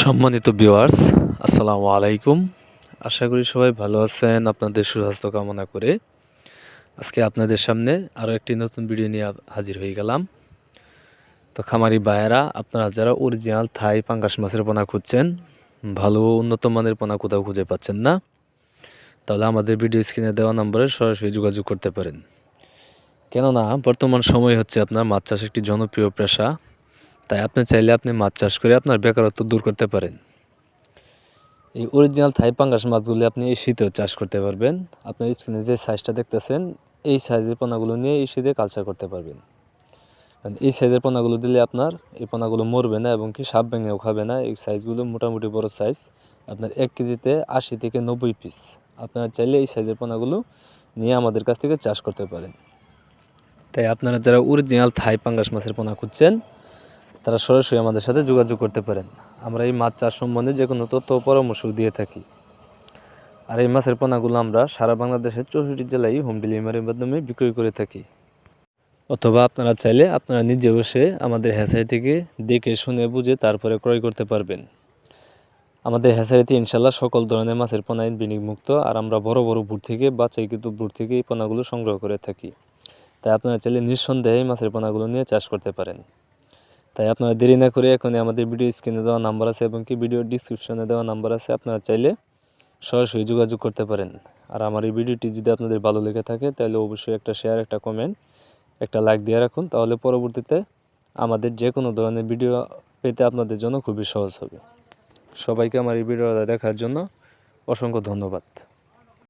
সম্মানিত ভিউয়ার্স, আসসালামু আলাইকুম। আশা করি সবাই ভালো আছেন। আপনাদের সুস্বাস্থ্য কামনা করে আজকে আপনাদের সামনে আরও একটি নতুন ভিডিও নিয়ে হাজির হয়ে গেলাম। তো খামারি ভাইয়েরা, আপনারা যারা অরিজিনাল থাই পাঙ্গাস মাছের পোনা খুঁজছেন, ভালো উন্নত মানের পোনা কোথাও খুঁজে পাচ্ছেন না, তাহলে আমাদের ভিডিও স্ক্রিনে দেওয়া নম্বরে সরাসরি যোগাযোগ করতে পারেন। কেননা বর্তমান সময় হচ্ছে আপনার মাছ চাষ একটি জনপ্রিয় পেশা। তাই আপনি চাইলে আপনি মাছ চাষ করে আপনার বেকারত্ব দূর করতে পারেন। এই অরিজিনাল থাই পাঙ্গাস মাছগুলি আপনি এই শীতেও চাষ করতে পারবেন। আপনার স্ক্রিনে যে সাইজটা দেখতেছেন, এই সাইজের পোনাগুলো নিয়ে এই শীতে কালচার করতে পারবেন। কারণ এই সাইজের পোনাগুলো দিলে আপনার এই পোনাগুলো মরবে না এবং কি সাপ ভেঙেও খাবে না। এই সাইজগুলো মোটামুটি বড় সাইজ, আপনার 1 কেজিতে 80 থেকে 90 পিস। আপনারা চাইলে এই সাইজের পোনাগুলো নিয়ে আমাদের কাছ থেকে চাষ করতে পারেন। তাই আপনারা যারা অরিজিনাল থাই পাঙ্গাস মাছের পোনা খুঁজছেন, তারা সরাসরি আমাদের সাথে যোগাযোগ করতে পারেন। আমরা এই মাছ চাষ সম্বন্ধে যে কোনো তথ্য ও পরামর্শ দিয়ে থাকি। আর এই মাছের পোনাগুলো আমরা সারা বাংলাদেশের 64 জেলায় হোম ডেলিভারির মাধ্যমে বিক্রয় করে থাকি। অথবা আপনারা চাইলে আপনারা নিজে বসে আমাদের হ্যাচারি থেকে দেখে শুনে বুঝে তারপরে ক্রয় করতে পারবেন। আমাদের হ্যাচারিতে ইনশাল্লাহ সকল ধরনের মাছের পোনা বিনিমুক্ত, আর আমরা বড় বড় বুট থেকে বাছাইকৃত বুট থেকে এই পোনাগুলো সংগ্রহ করে থাকি। তাই আপনারা চাইলে নিঃসন্দেহে মাছের পোনাগুলো নিয়ে চাষ করতে পারেন। তাই আপনারা দেরি না করে এখনই আমাদের ভিডিও স্ক্রিনে দেওয়া নাম্বার আছে এবং কি ভিডিও ডিসক্রিপশনে দেওয়া নাম্বার আছে, আপনারা চাইলে সরাসরি যোগাযোগ করতে পারেন। আর আমার এই ভিডিওটি যদি আপনাদের ভালো লেগে থাকে, তাহলে অবশ্যই একটা শেয়ার, একটা কমেন্ট, একটা লাইক দিয়ে রাখুন। তাহলে পরবর্তীতে আমাদের যে কোনো ধরনের ভিডিও পেতে আপনাদের জন্য খুবই সহজ হবে। সবাইকে আমার এই ভিডিওটা দেখার জন্য অসংখ্য ধন্যবাদ।